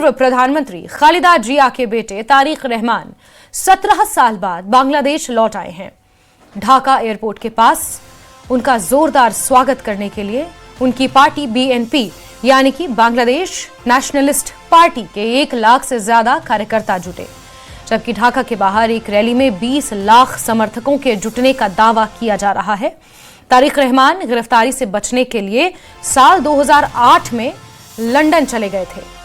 पूर्व प्रधानमंत्री खालिदा जिया के बेटे तारिक रहमान 17 साल बाद बांग्लादेश लौट आए हैं। ढाका एयरपोर्ट के पास उनका जोरदार स्वागत करने के लिए उनकी पार्टी बीएनपी यानी कि बांग्लादेश नेशनलिस्ट पार्टी के 1 लाख से ज्यादा कार्यकर्ता जुटे, जबकि ढाका के बाहर एक रैली में 20 लाख समर्थकों के जुटने का दावा किया जा रहा है। तारिक रहमान गिरफ्तारी से बचने के लिए साल 2008 में लंदन चले गए थे।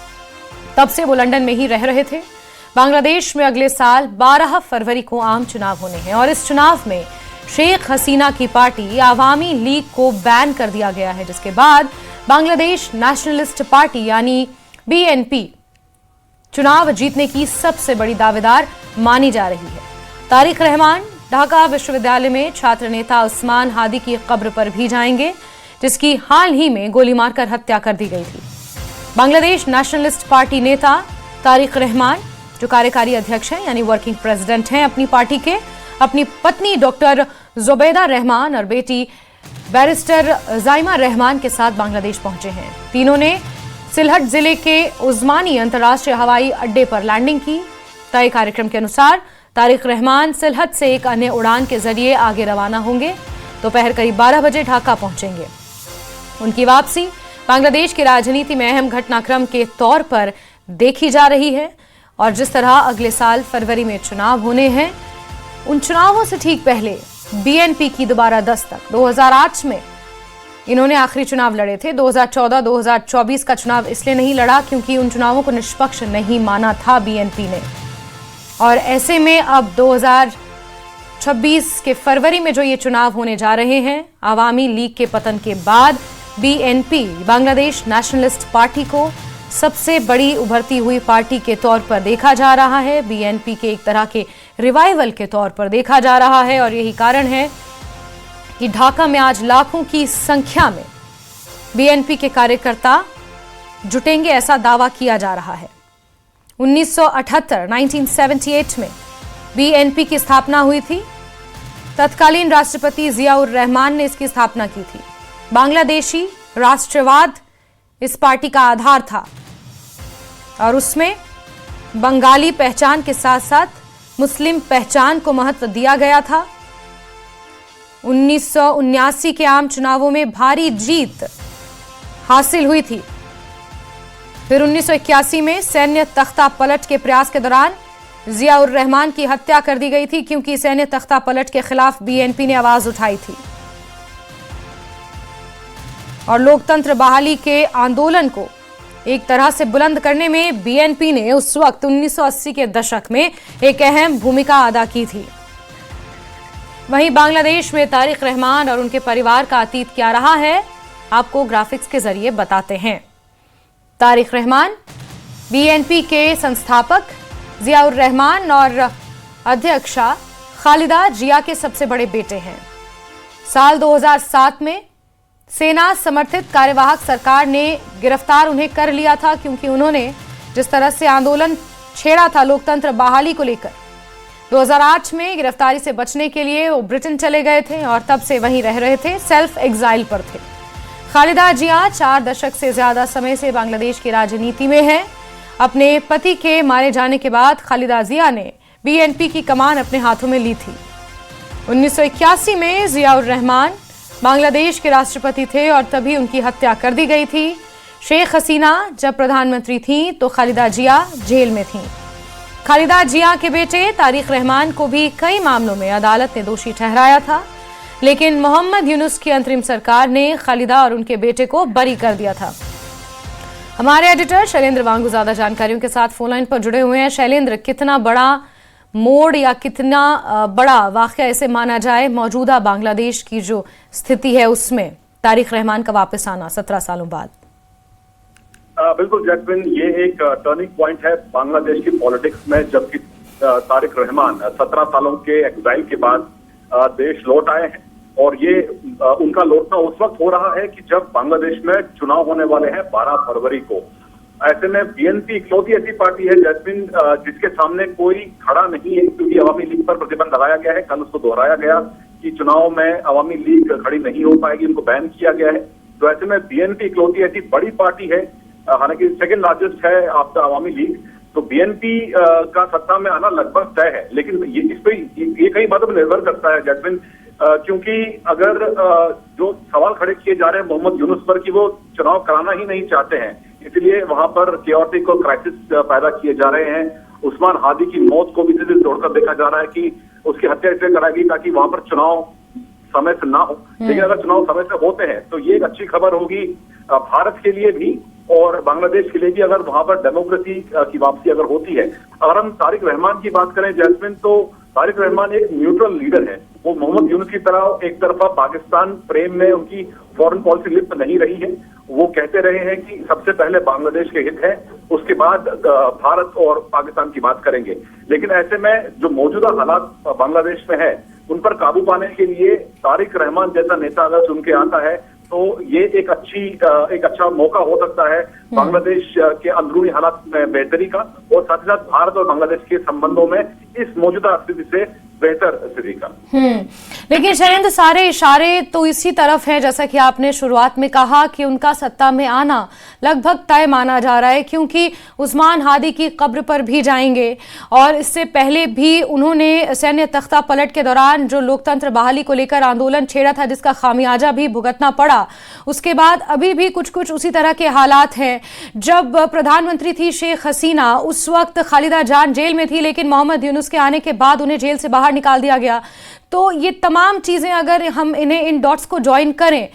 तब से वो लंदन में ही रह रहे थे। बांग्लादेश में अगले साल 12 फरवरी को आम चुनाव होने हैं और इस चुनाव में शेख हसीना की पार्टी आवामी लीग को बैन कर दिया गया है, जिसके बाद बांग्लादेश नेशनलिस्ट पार्टी यानी बीएनपी चुनाव जीतने की सबसे बड़ी दावेदार मानी जा रही है। तारिक रहमान ढाका विश्वविद्यालय में छात्र नेता उस्मान हादी की कब्र पर भी जाएंगे, जिसकी हाल ही में गोली मारकर हत्या कर दी गई थी। बांग्लादेश नेशनलिस्ट पार्टी नेता तारिक रहमान, जो कार्यकारी अध्यक्ष हैं यानी वर्किंग प्रेसिडेंट हैं अपनी पार्टी के, अपनी पत्नी डॉक्टर जुबैदा रहमान और बेटी बैरिस्टर जाइमा रहमान के साथ बांग्लादेश पहुंचे हैं। तीनों ने सिलहट जिले के उस्मानी अंतर्राष्ट्रीय हवाई अड्डे पर लैंडिंग की। तय कार्यक्रम के अनुसार तारिक रहमान सिलहट से एक अन्य उड़ान के जरिए आगे रवाना होंगे। दोपहर करीब 12 बजे ढाका पहुंचेंगे। उनकी वापसी बांग्लादेश की राजनीति में अहम घटनाक्रम के तौर पर देखी जा रही है और जिस तरह अगले साल फरवरी में चुनाव होने हैं, उन चुनावों से ठीक पहले बीएनपी की दोबारा दस्तक। 2008 में इन्होंने आखिरी चुनाव लड़े थे। 2014-2024 का चुनाव इसलिए नहीं लड़ा क्योंकि उन चुनावों को निष्पक्ष नहीं माना था बीएनपी ने। और ऐसे में अब 2026 के फरवरी में जो ये चुनाव होने जा रहे हैं, आवामी लीग के पतन के बाद बीएनपी बांग्लादेश नेशनलिस्ट पार्टी को सबसे बड़ी उभरती हुई पार्टी के तौर पर देखा जा रहा है। बीएनपी के एक तरह के रिवाइवल के तौर पर देखा जा रहा है और यही कारण है कि ढाका में आज लाखों की संख्या में बीएनपी के कार्यकर्ता जुटेंगे, ऐसा दावा किया जा रहा है। 1978 में बीएनपी की स्थापना हुई थी। तत्कालीन राष्ट्रपति जियाउर रहमान ने इसकी स्थापना की थी। बांग्लादेशी राष्ट्रवाद इस पार्टी का आधार था और उसमें बंगाली पहचान के साथ साथ मुस्लिम पहचान को महत्व दिया गया था। 1979 के आम चुनावों में भारी जीत हासिल हुई थी। फिर 1981 में सैन्य तख्ता पलट के प्रयास के दौरान जियाउर रहमान की हत्या कर दी गई थी क्योंकि सैन्य तख्ता पलट के खिलाफ बीएनपी ने आवाज उठाई थी और लोकतंत्र बहाली के आंदोलन को एक तरह से बुलंद करने में बीएनपी ने उस वक्त 1980 के दशक में एक अहम भूमिका अदा की थी। वहीं बांग्लादेश में तारिक रहमान और उनके परिवार का अतीत क्या रहा है, आपको ग्राफिक्स के जरिए बताते हैं। तारिक रहमान बीएनपी के संस्थापक जियाउर रहमान और अध्यक्षा खालिदा जिया के सबसे बड़े बेटे हैं। साल 2007 में सेना समर्थित कार्यवाहक सरकार ने गिरफ्तार उन्हें कर लिया था क्योंकि उन्होंने जिस तरह से आंदोलन छेड़ा था लोकतंत्र बहाली को लेकर। 2008 में गिरफ्तारी से बचने के लिए वो ब्रिटेन चले गए थे और तब से वहीं रह रहे थे, सेल्फ एग्जाइल पर थे। खालिदा जिया 4 दशक से ज्यादा समय से बांग्लादेश की राजनीति में है। अपने पति के मारे जाने के बाद खालिदा जिया ने बीएनपी की कमान अपने हाथों में ली थी। 1981 में जियाउर रहमान बांग्लादेश के राष्ट्रपति थे और तभी उनकी हत्या कर दी गई थी। शेख हसीना जब प्रधानमंत्री थीं तो खालिदा जिया जेल में थीं। खालिदा जिया के बेटे तारिक रहमान को भी कई मामलों में अदालत ने दोषी ठहराया था, लेकिन मोहम्मद यूनुस की अंतरिम सरकार ने खालिदा और उनके बेटे को बरी कर दिया था। हमारे एडिटर शैलेंद्र वांगू ज्यादा जानकारियों के साथ फोनलाइन पर जुड़े हुए हैं। शैलेंद्र, कितना बड़ा मोड़ या कितना बड़ा वाकया इसे माना जाए मौजूदा बांग्लादेश की जो स्थिति है उसमें तारिक रहमान का वापस आना 17 सालों बाद? बिल्कुल जैस्मिन, ये एक टर्निंग पॉइंट है बांग्लादेश की पॉलिटिक्स में, जबकि तारिक रहमान 17 सालों के एग्जाइल के बाद देश लौट आए हैं और ये उनका लौटना उस वक्त हो रहा है कि जब बांग्लादेश में चुनाव होने वाले हैं 12 फरवरी को। ऐसे में बीएनपी इकलौती ऐसी पार्टी है जैस्मिन जिसके सामने कोई खड़ा नहीं है, क्योंकि अवामी लीग पर प्रतिबंध लगाया गया है। कल उसको दोहराया गया कि चुनाव में अवामी लीग खड़ी नहीं हो पाएगी, उनको बैन किया गया है। तो ऐसे में बीएनपी इकलौती ऐसी बड़ी पार्टी है हालांकि सेकंड लार्जेस्ट है आपका अवामी लीग, तो बीएनपी का सत्ता में आना लगभग तय है। लेकिन इस पे ये कई बातों पर निर्भर करता है जैस्मिन, क्योंकि अगर जो सवाल खड़े किए जा रहे हैं मोहम्मद यूनुस पर कि वो चुनाव कराना ही नहीं चाहते हैं, इसलिए वहां पर केओटिक और क्राइसिस पैदा किए जा रहे हैं। उस्मान हादी की मौत को भी इसी से जोड़कर देखा जा रहा है कि उसकी हत्या इसलिए कराई गई ताकि वहां पर चुनाव समय से ना हो। लेकिन अगर चुनाव समय से होते हैं तो ये एक अच्छी खबर होगी भारत के लिए भी और बांग्लादेश के लिए भी, अगर वहां पर डेमोक्रेसी की वापसी अगर होती है। अगर हम तारिक रहमान की बात करें जैस्मिन, तो तारिक रहमान एक न्यूट्रल लीडर है। वो मोहम्मद यूनुस की तरह एक तरफा पाकिस्तान प्रेम में उनकी फॉरेन पॉलिसी लिप्त नहीं रही है। वो कहते रहे हैं कि सबसे पहले बांग्लादेश के हित है, उसके बाद भारत और पाकिस्तान की बात करेंगे। लेकिन ऐसे में जो मौजूदा हालात बांग्लादेश में है, उन पर काबू पाने के लिए तारिक रहमान जैसा नेता अगर चुन के आता है तो ये एक अच्छा मौका हो सकता है बांग्लादेश के अंदरूनी हालात में बेहतरी का, और साथ ही साथ भारत और बांग्लादेश के संबंधों में इस मौजूदा स्थिति से बेहतर स्थिति का। लेकिन शैलेंद्र, सारे इशारे तो इसी तरफ हैं, जैसा कि आपने शुरुआत में कहा कि उनका सत्ता में आना लगभग तय माना जा रहा है, क्योंकि उस्मान हादी की कब्र पर भी जाएंगे और इससे पहले भी उन्होंने सैन्य तख्ता पलट के दौरान जो लोकतंत्र बहाली को लेकर आंदोलन छेड़ा था, जिसका खामियाजा भी भुगतना पड़ा। उसके बाद अभी भी कुछ उसी तरह के हालात हैं। जब प्रधानमंत्री थी शेख हसीना, उस वक्त खालिदा जान जेल में थी, लेकिन मोहम्मद यूनुस के आने के बाद उन्हें जेल से बाहर निकाल दिया गया। तो ये तमाम चीजें अगर हम इन डॉट्स को ज्वाइन करें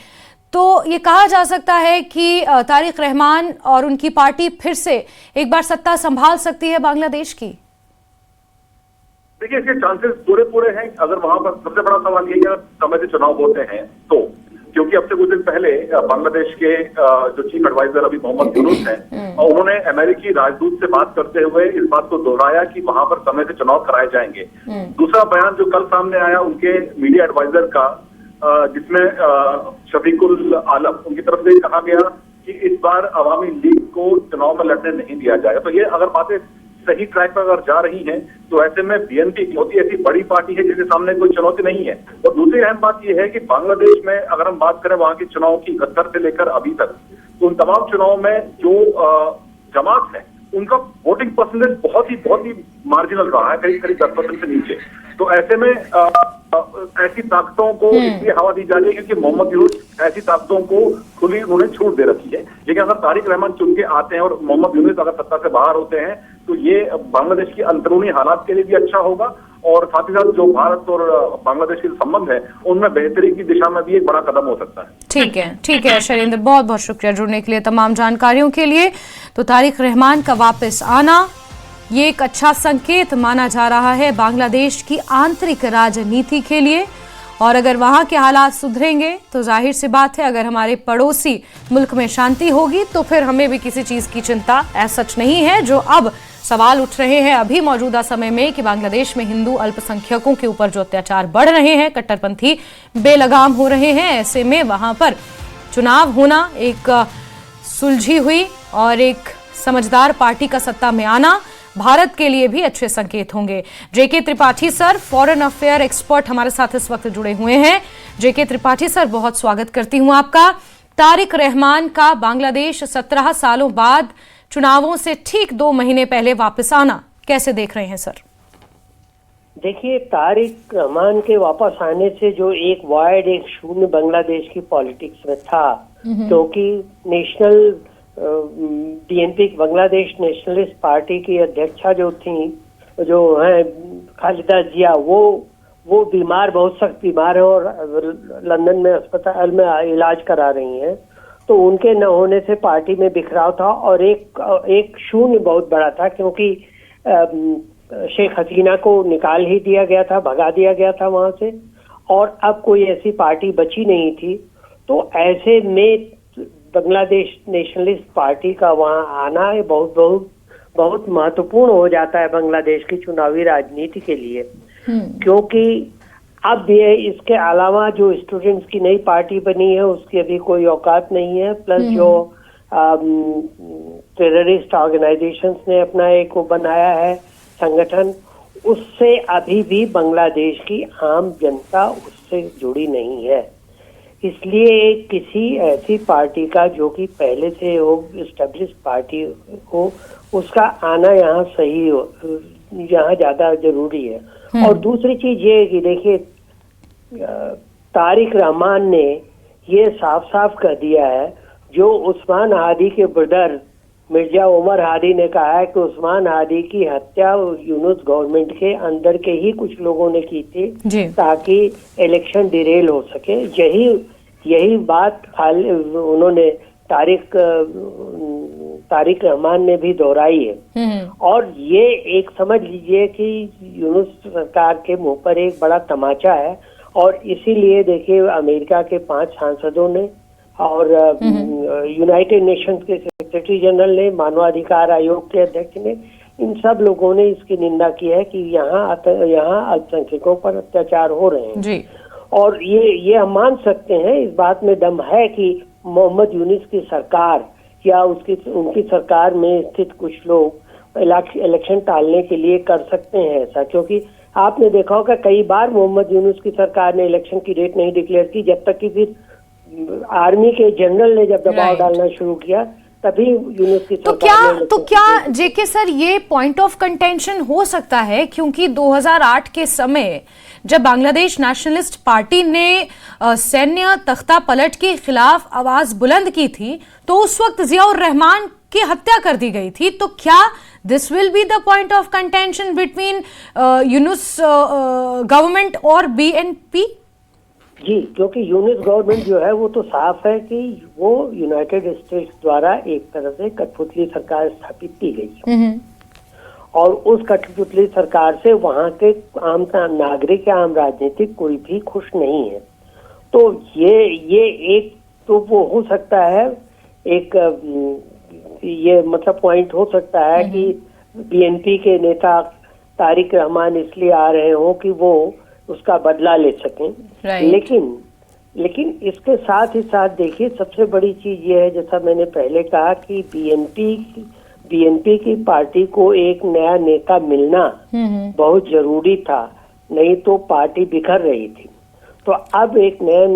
तो ये कहा जा सकता है कि तारिक रहमान और उनकी पार्टी फिर से एक बार सत्ता संभाल सकती है बांग्लादेश की। देखिए, इसके चांसेस पूरे हैं। अगर वहां पर सबसे बड़ा सवाल ये है समय से चुनाव होते हैं तो, क्योंकि अब से कुछ दिन पहले बांग्लादेश के जो चीफ एडवाइजर अभी मोहम्मद यूनुस हैं, और उन्होंने अमेरिकी राजदूत से बात करते हुए इस बात को दोहराया कि वहां पर समय से चुनाव कराए जाएंगे। दूसरा बयान जो कल सामने आया उनके मीडिया एडवाइजर का, जिसमें शफीकुल आलम, उनकी तरफ से कहा गया कि इस बार अवामी लीग को चुनाव में लड़ने नहीं दिया जाएगा। तो ये अगर बातें सही ट्रैक पर अगर जा रही हैं तो ऐसे में बीएनपी इकलौती ऐसी बड़ी पार्टी है जिसके सामने कोई चुनौती नहीं है। और दूसरी अहम बात यह है कि बांग्लादेश में अगर हम बात करें वहां के चुनाव की 71 से लेकर अभी तक, तो उन तमाम चुनाव में जो जमात है उनका वोटिंग परसेंटेज बहुत ही मार्जिनल रहा है, करीब 10% से नीचे। तो ऐसे में ऐसी ताकतों को इसलिए हवा दी जा रही है क्योंकि मोहम्मद यूनुस ऐसी ताकतों को खुली उन्होंने छूट दे रखी है। लेकिन अगर तारिक रहमान चुन के आते हैं और मोहम्मद यूनुस अगर सत्ता से बाहर होते हैं तो ये बांग्लादेश की अंदरूनी हालात के लिए भी अच्छा होगा, और साथ ही साथ जो भारत और बांग्लादेश के संबंध है उनमें बेहतरी की दिशा में भी एक बड़ा कदम हो सकता है। ठीक है शैलेंद्र, बहुत बहुत शुक्रिया जुड़ने के लिए, तमाम जानकारियों के लिए। तो तारिक रहमान का वापस आना ये एक अच्छा संकेत माना जा रहा है बांग्लादेश की आंतरिक राजनीति के लिए, और अगर वहां के हालात सुधरेंगे तो जाहिर सी बात है अगर हमारे पड़ोसी मुल्क में शांति होगी तो फिर हमें भी किसी चीज की चिंता ऐसा सच नहीं है। जो अब सवाल उठ रहे हैं अभी मौजूदा समय में कि बांग्लादेश में हिंदू अल्पसंख्यकों के ऊपर जो अत्याचार बढ़ रहे हैं, कट्टरपंथी बेलगाम हो रहे हैं, ऐसे में वहां पर चुनाव होना, एक सुलझी हुई और एक समझदार पार्टी का सत्ता में आना भारत के लिए भी अच्छे संकेत होंगे। JK Tripathi sir, foreign affair expert, हमारे साथ इस वक्त जुड़े हुए हैं। जेके त्रिपाठी सर, बहुत स्वागत करती हूं आपका। तारिक रहमान का बांग्लादेश 17 सालों बाद चुनावों से ठीक 2 महीने पहले वापस आना कैसे देख रहे हैं सर? देखिए, तारिक रहमान के वापस आने से जो एक वाइड, एक शून्य बांग्लादेश की पॉलिटिक्स में था, क्योंकि national BNP Bangladesh nationalist party की अध्यक्षा जो थी, जो है खालिदा जिया, वो बीमार, बहुत सख्त बीमार है और लंदन में अस्पताल में इलाज करा रही हैं। तो उनके न होने से पार्टी में बिखराव था और एक शून्य बहुत बड़ा था, क्योंकि शेख हसीना को निकाल ही दिया गया था, भगा दिया गया था वहां से, और अब कोई ऐसी पार्टी बची नहीं थी। तो ऐसे में बांग्लादेश नेशनलिस्ट पार्टी का वहां आना है बहुत महत्वपूर्ण हो जाता है बांग्लादेश की चुनावी राजनीति के लिए, क्योंकि अब ये इसके अलावा जो स्टूडेंट्स की नई पार्टी बनी है उसकी अभी कोई औकात नहीं है, प्लस जो टेररिस्ट ऑर्गेनाइजेशंस ने अपना एक वो बनाया है संगठन, उससे अभी भी बांग्लादेश की आम जनता उससे जुड़ी नहीं है। इसलिए किसी ऐसी पार्टी का जो कि पहले से हो, एस्टेब्लिश पार्टी हो, उसका आना यहाँ सही हो, यहाँ ज्यादा जरूरी है। और दूसरी चीज ये है कि देखिए, तारिक रहमान ने ये साफ साफ कर दिया है, जो उस्मान हादी के ब्रदर मिर्जा उमर हादी ने कहा है कि उस्मान हादी की हत्या यूनुस गवर्नमेंट के अंदर के ही कुछ लोगों ने की थी ताकि इलेक्शन डिरेल हो सके। यही बात उन्होंने तारिक रहमान ने भी दोहराई है। और ये एक समझ लीजिए कि यूनुस सरकार के मुंह पर एक बड़ा तमाचा है। और इसीलिए देखिए, अमेरिका के 5 सांसदों ने और यूनाइटेड नेशंस के सेक्रेटरी जनरल ने, मानवाधिकार आयोग के अध्यक्ष ने, इन सब लोगों ने इसकी निंदा की है कि यहाँ अल्पसंख्यकों पर अत्याचार हो रहे हैं जी। और ये हम मान सकते हैं, इस बात में दम है कि मोहम्मद यूनुस की सरकार या उनकी सरकार में स्थित कुछ लोग इलेक्शन टालने के लिए कर सकते हैं ऐसा, क्योंकि आपने देखा होगा कई बार मोहम्मद यूनुस की सरकार ने इलेक्शन की डेट नहीं डिक्लेयर की, जब तक कि फिर आर्मी के जनरल ने जब दबाव डालना शुरू किया तभी यूनुस की सरकार तो क्या जेके सर ये पॉइंट ऑफ कंटेंशन हो सकता है, क्योंकि 2008 के समय जब बांग्लादेश नेशनलिस्ट पार्टी ने सैन्य तख्ता पलट के खिलाफ आवाज बुलंद की थी तो उस वक्त जियाउर रहमान की हत्या कर दी गई थी। तो क्या this will be the point of contention between Yunus government और बीएनपी? जी, क्योंकि यूनुस गवर्नमेंट जो है वो तो साफ है कि वो यूनाइटेड स्टेट्स द्वारा एक तरह से कठपुतली सरकार स्थापित की गई है। और उस कठपुतली सरकार से वहाँ के आम नागरिक या आम राजनीतिक कोई भी खुश नहीं है। तो ये एक तो वो हो सकता है, एक ये मतलब पॉइंट हो सकता है कि बीएनपी के नेता तारिक रहमान इसलिए आ रहे हो कि वो उसका बदला ले सकें। लेकिन इसके साथ ही साथ देखिए, सबसे बड़ी चीज ये है, जैसा मैंने पहले कहा कि बीएनपी की पार्टी को एक नया नेता मिलना बहुत जरूरी था, नहीं तो पार्टी बिखर रही थी। तो अब एक नए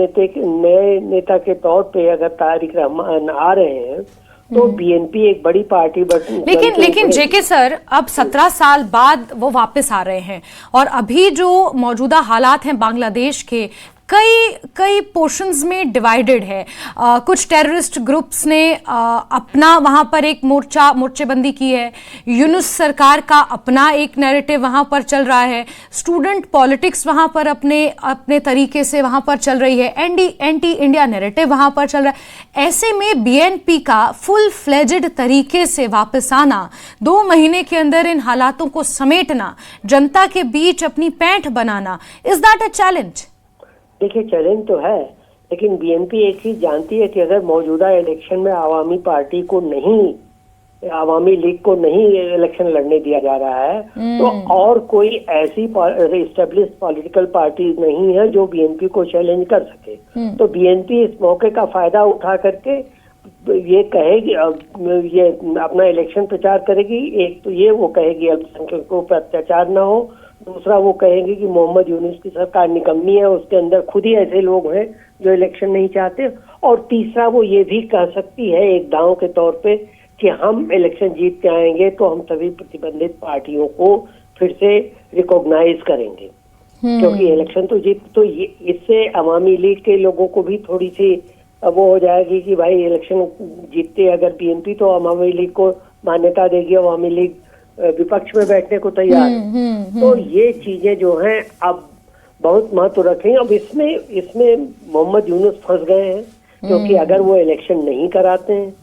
नेता के तौर पे अगर तारिक रहमान आ रहे हैं तो बीएनपी एक बड़ी पार्टी लेकिन जेके सर, अब 17 साल बाद वो वापस आ रहे हैं और अभी जो मौजूदा हालात हैं बांग्लादेश के कई पोर्शंस में डिवाइडेड है। कुछ टेररिस्ट ग्रुप्स ने अपना वहां पर एक मोर्चेबंदी की है। यूनुस सरकार का अपना एक नैरेटिव वहां पर चल रहा है। स्टूडेंट पॉलिटिक्स वहां पर अपने तरीके से वहां पर चल रही है। एंटी इंडिया नैरेटिव वहां पर चल रहा है। ऐसे में बीएनपी का फुल फ्लेजेड तरीके से वापस आना, 2 महीने के अंदर इन हालातों को समेटना, जनता के बीच अपनी पैठ बनाना, इज दैट अ चैलेंज? देखिए, चैलेंज तो है, लेकिन बीएनपी एक चीज जानती है कि अगर मौजूदा इलेक्शन में आवामी लीग को नहीं इलेक्शन लड़ने दिया जा रहा है तो और कोई ऐसी एस्टेब्लिश्ड पॉलिटिकल पार्टी नहीं है जो बीएनपी को चैलेंज कर सके। तो बीएनपी इस मौके का फायदा उठा करके ये कहेगी, ये अपना इलेक्शन प्रचार करेगी। एक तो ये वो कहेगी अल्पसंख्यकों पर अत्याचार न हो, दूसरा वो कहेंगे कि मोहम्मद यूनुस की सरकार निकम्मी है, उसके अंदर खुद ही ऐसे लोग हैं जो इलेक्शन नहीं चाहते। और तीसरा वो ये भी कह सकती है एक दांव के तौर पे कि हम इलेक्शन जीत के आएंगे तो हम सभी प्रतिबंधित पार्टियों को फिर से रिकॉग्नाइज करेंगे, क्योंकि इलेक्शन तो इससे अवामी लीग के लोगों को भी थोड़ी सी वो हो जाएगी कि भाई इलेक्शन जीतते अगर बीएनपी तो अवामी लीग को मान्यता देगी, अवामी लीग विपक्ष में बैठने को तैयार है। तो ये चीजें जो हैं अब बहुत महत्व रखेंगे। अब इसमें मोहम्मद यूनुस फंस गए हैं, क्योंकि अगर वो इलेक्शन नहीं कराते हैं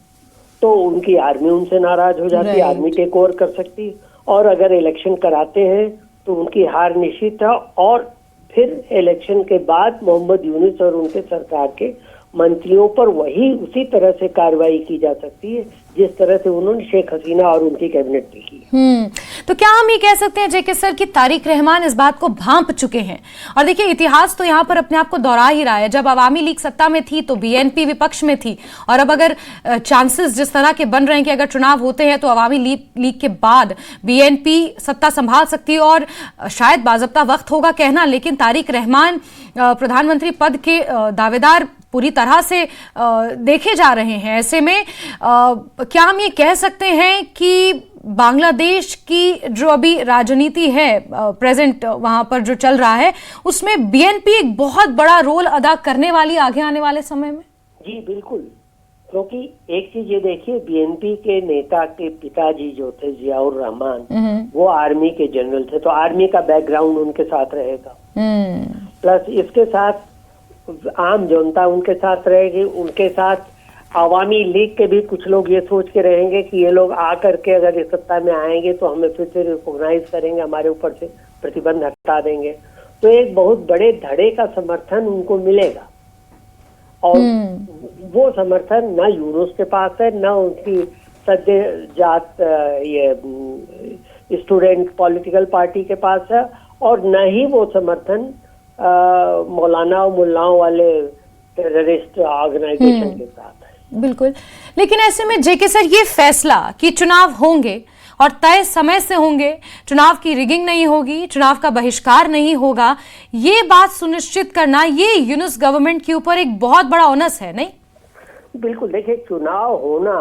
तो उनकी आर्मी उनसे नाराज हो जाती है, आर्मी टेक ओवर कर सकती है। और अगर इलेक्शन कराते हैं तो उनकी हार निश्चित है। और फिर इलेक्शन के बाद मोहम्मद यूनुस और उनके सरकार के मंत्रियों पर उसी तरह से कार्रवाई की जा सकती है जिस तरह से उन्होंने शेख हसीना और उनकी कैबिनेट पे की। तो क्या हम ये कह सकते हैं जेके सर कि तारिक रहमान इस बात को भांप चुके हैं? और देखिए, इतिहास तो यहाँ पर अपने आप को दोहरा ही रहा है। जब अवामी लीग सत्ता में थी तो बीएनपी विपक्ष में थी, और अब अगर चांसेस जिस तरह के बन रहे हैं कि अगर चुनाव होते हैं तो अवामी लीग के बाद बीएनपी सत्ता संभाल सकती है और शायद बाज़ाब्ता वक्त होगा कहना, लेकिन तारिक रहमान प्रधानमंत्री पद के दावेदार पूरी तरह से देखे जा रहे हैं। ऐसे में क्या हम ये कह सकते हैं कि बांग्लादेश की जो अभी राजनीति है प्रेजेंट वहां पर जो चल रहा है, उसमें बीएनपी एक बहुत बड़ा रोल अदा करने वाली आगे आने वाले समय में? जी बिल्कुल, क्योंकि एक चीज ये देखिए, बीएनपी के नेता के पिताजी जो थे जियाउर रहमान, वो आर्मी के जनरल थे, तो आर्मी का बैकग्राउंड उनके साथ रहेगा। प्लस इसके साथ आम जनता उनके साथ रहेगी, उनके साथ आवामी लीग के भी कुछ लोग ये सोच के रहेंगे कि ये लोग आकर के अगर इस सत्ता में आएंगे तो हमें फिर से रिकॉग्नाइज करेंगे, हमारे ऊपर से प्रतिबंध हटा देंगे। तो एक बहुत बड़े धड़े का समर्थन उनको मिलेगा, और वो समर्थन ना यूनुस के पास है, ना उनकी सद्य जात ये स्टूडेंट पॉलिटिकल पार्टी के पास है, और न ही वो समर्थन मौलाना और मुल्लाओं वाले टेररिस्ट ऑर्गेनाइजेशन के साथ है। बिल्कुल, लेकिन ऐसे में जेके सर, ये फैसला कि चुनाव होंगे और तय समय से होंगे, चुनाव की रिगिंग नहीं होगी, चुनाव का बहिष्कार नहीं होगा, ये बात सुनिश्चित करना ये यूनुस गवर्नमेंट के ऊपर एक बहुत बड़ा ओनस है, नहीं? बिल्कुल, देखिए चुनाव होना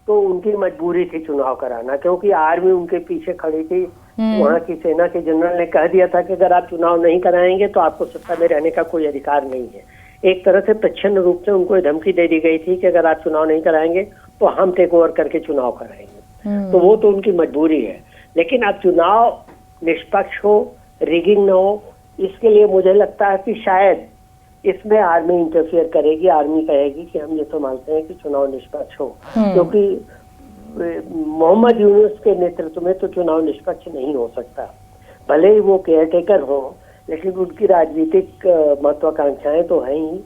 तो उनकी मजबूरी थी चुनाव कराना, क्योंकि आर्मी उनके पीछे खड़ी थी। वहाँ की सेना के जनरल ने कह दिया था कि अगर आप चुनाव नहीं कराएंगे तो आपको सत्ता में रहने का कोई अधिकार नहीं है। एक तरह से प्रच्छन्न रूप से उनको धमकी दे दी गई थी कि अगर आप चुनाव नहीं कराएंगे तो हम टेक ओवर करके चुनाव कराएंगे। तो वो तो उनकी मजबूरी है, लेकिन अब चुनाव निष्पक्ष हो, रिगिंग न हो, इसके लिए मुझे लगता है कि शायद इसमें आर्मी इंटरफियर करेगी। आर्मी कहेगी कि हम ये तो मानते हैं कि चुनाव निष्पक्ष हो, क्योंकि मोहम्मद यूनुस के नेतृत्व में तो चुनाव निष्पक्ष नहीं हो सकता। भले ही वो केयरटेकर हो, लेकिन उनकी राजनीतिक महत्वाकांक्षाएं तो है ही,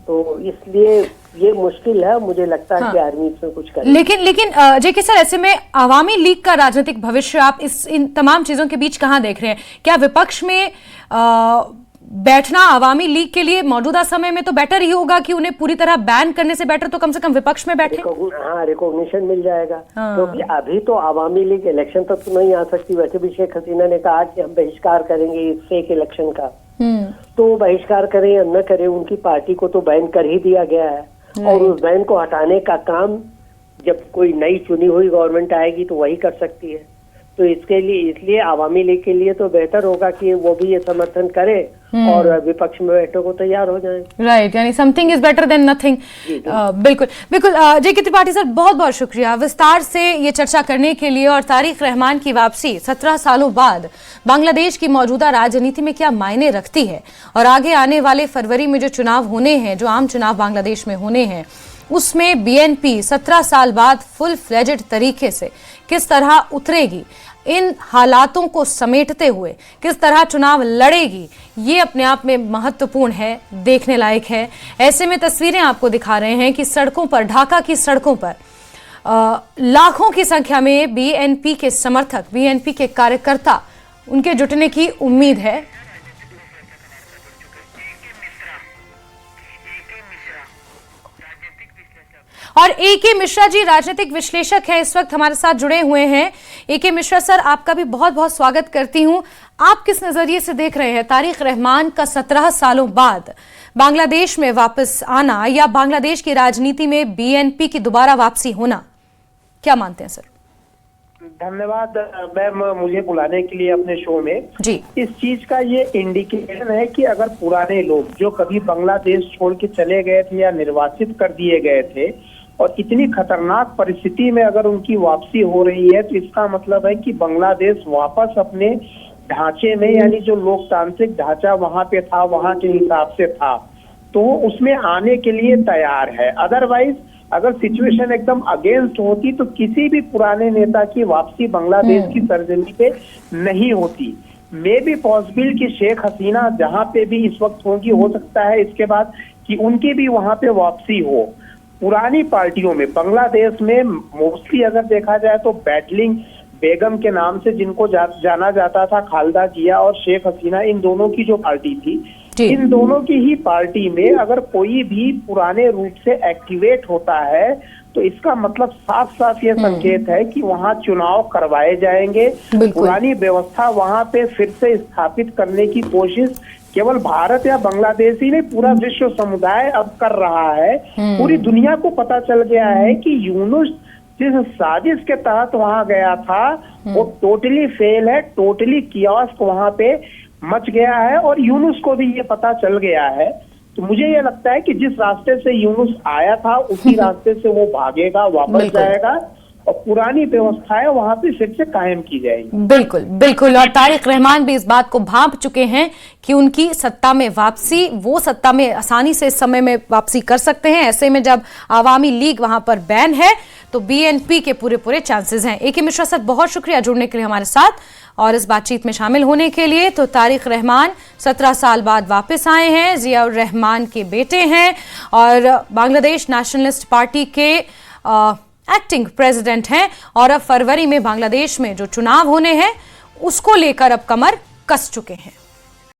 तो इसलिए ये मुश्किल है। मुझे लगता है कि आर्मी इसमें कुछ करे। लेकिन जेके सर, ऐसे में आवामी लीग का राजनीतिक भविष्य आप इन तमाम चीजों के बीच कहां देख रहे हैं? क्या विपक्ष में बैठना आवामी लीग के लिए मौजूदा समय में तो बेटर ही होगा कि उन्हें पूरी तरह बैन करने से बेटर तो कम से कम विपक्ष में बैठे? हाँ, रिकॉग्निशन मिल जाएगा। क्योंकि अभी तो आवामी लीग इलेक्शन तक तो नहीं आ सकती। वैसे भी शेख हसीना ने कहा कि हम बहिष्कार करेंगे इस फेक इलेक्शन का, तो बहिष्कार करें या न करें, उनकी पार्टी को तो बैन कर ही दिया गया है, और उस बैन को हटाने का काम जब कोई नई चुनी हुई गवर्नमेंट आएगी तो वही कर सकती है। तो इसलिए आवामी लीग के लिए तो बेहतर होगा कि वो भी ये समर्थन करे और विपक्ष में बैठने को तैयार हो जाए। राइट, यानी something is better than nothing. बिल्कुल बिल्कुल। जेके त्रिपाठी सर, बहुत बहुत शुक्रिया विस्तार से ये चर्चा करने के लिए, और तारिक रहमान की वापसी 17 सालों बाद बांग्लादेश की मौजूदा राजनीति में क्या मायने रखती है, और आगे आने वाले फरवरी में जो चुनाव होने हैं, जो आम चुनाव बांग्लादेश में होने हैं, उसमें बीएनपी 17 साल बाद फुल फ्लेजेड तरीके से किस तरह उतरेगी, इन हालातों को समेटते हुए किस तरह चुनाव लड़ेगी, ये अपने आप में महत्वपूर्ण है, देखने लायक है। ऐसे में तस्वीरें आपको दिखा रहे हैं कि सड़कों पर, ढाका की सड़कों पर लाखों की संख्या में बीएनपी के समर्थक, बीएनपी के कार्यकर्ता, उनके जुटने की उम्मीद है। और एके मिश्रा जी राजनीतिक विश्लेषक हैं, इस वक्त हमारे साथ जुड़े हुए हैं। एके मिश्रा सर, आपका भी बहुत बहुत स्वागत करती हूं। आप किस नजरिए से देख रहे हैं तारिक रहमान का 17 सालों बाद बांग्लादेश में वापस आना, या बांग्लादेश की राजनीति में बीएनपी की दोबारा वापसी होना? क्या मानते हैं सर? धन्यवाद मैम मुझे बुलाने के लिए अपने शो में जी। इस चीज का ये इंडिकेशन है कि अगर पुराने लोग जो कभी बांग्लादेश छोड़ के चले गए थे या निर्वासित कर दिए गए थे, और इतनी खतरनाक परिस्थिति में अगर उनकी वापसी हो रही है, तो इसका मतलब है कि बांग्लादेश वापस अपने ढांचे में, यानी जो लोकतांत्रिक ढांचा वहां पे था, वहां के हिसाब से था, तो उसमें आने के लिए तैयार है। अदरवाइज अगर सिचुएशन एकदम अगेंस्ट होती तो किसी भी पुराने नेता की वापसी बांग्लादेश की सरजमी पे नहीं होती। मे बी पॉसिबल कि शेख हसीना जहां पे भी इस वक्त होंगी, हो सकता है इसके बाद कि उनकी भी वहां पे वापसी हो। पुरानी पार्टियों में बांग्लादेश में मोस्टली अगर देखा जाए तो बैटलिंग बेगम के नाम से जिनको जाना जाता था, खालिदा जिया और शेख हसीना, इन दोनों की जो पार्टी थी, इन दोनों की ही पार्टी में अगर कोई भी पुराने रूप से एक्टिवेट होता है, तो इसका मतलब साफ साफ ये संकेत है कि वहां चुनाव करवाए जाएंगे। पुरानी व्यवस्था वहां पे फिर से स्थापित करने की कोशिश केवल भारत या बांग्लादेश ही नहीं, पूरा विश्व समुदाय अब कर रहा है। पूरी दुनिया को पता चल गया है कि यूनुस जिस साजिश के तहत वहां गया था वो टोटली फेल है, टोटली कियोस्क वहां पे मच गया है और यूनुस को भी ये पता चल गया है। तो मुझे ये लगता है कि जिस रास्ते से यूनुस आया था उसी रास्ते से वो भागेगा, वापस जाएगा और पुरानी व्यवस्थाएं वहां पे फिर से कायम की जाएगी। बिल्कुल बिल्कुल। और तारिक रहमान भी इस बात को भांप चुके हैं कि उनकी सत्ता में वापसी, वो सत्ता में आसानी से इस समय में वापसी कर सकते हैं। ऐसे में जब आवामी लीग वहां पर बैन है तो बीएनपी के पूरे चांसेस हैं। ए.के. मिश्रा सर, बहुत शुक्रिया जुड़ने के लिए हमारे साथ और इस बातचीत में शामिल होने के लिए। तो तारिक रहमान 17 साल बाद वापस आए हैं, जिया उर रहमान के बेटे हैं और बांग्लादेश नेशनलिस्ट पार्टी के एक्टिंग प्रेसिडेंट हैं और अब फरवरी में बांग्लादेश में जो चुनाव होने हैं उसको लेकर अब कमर कस चुके हैं।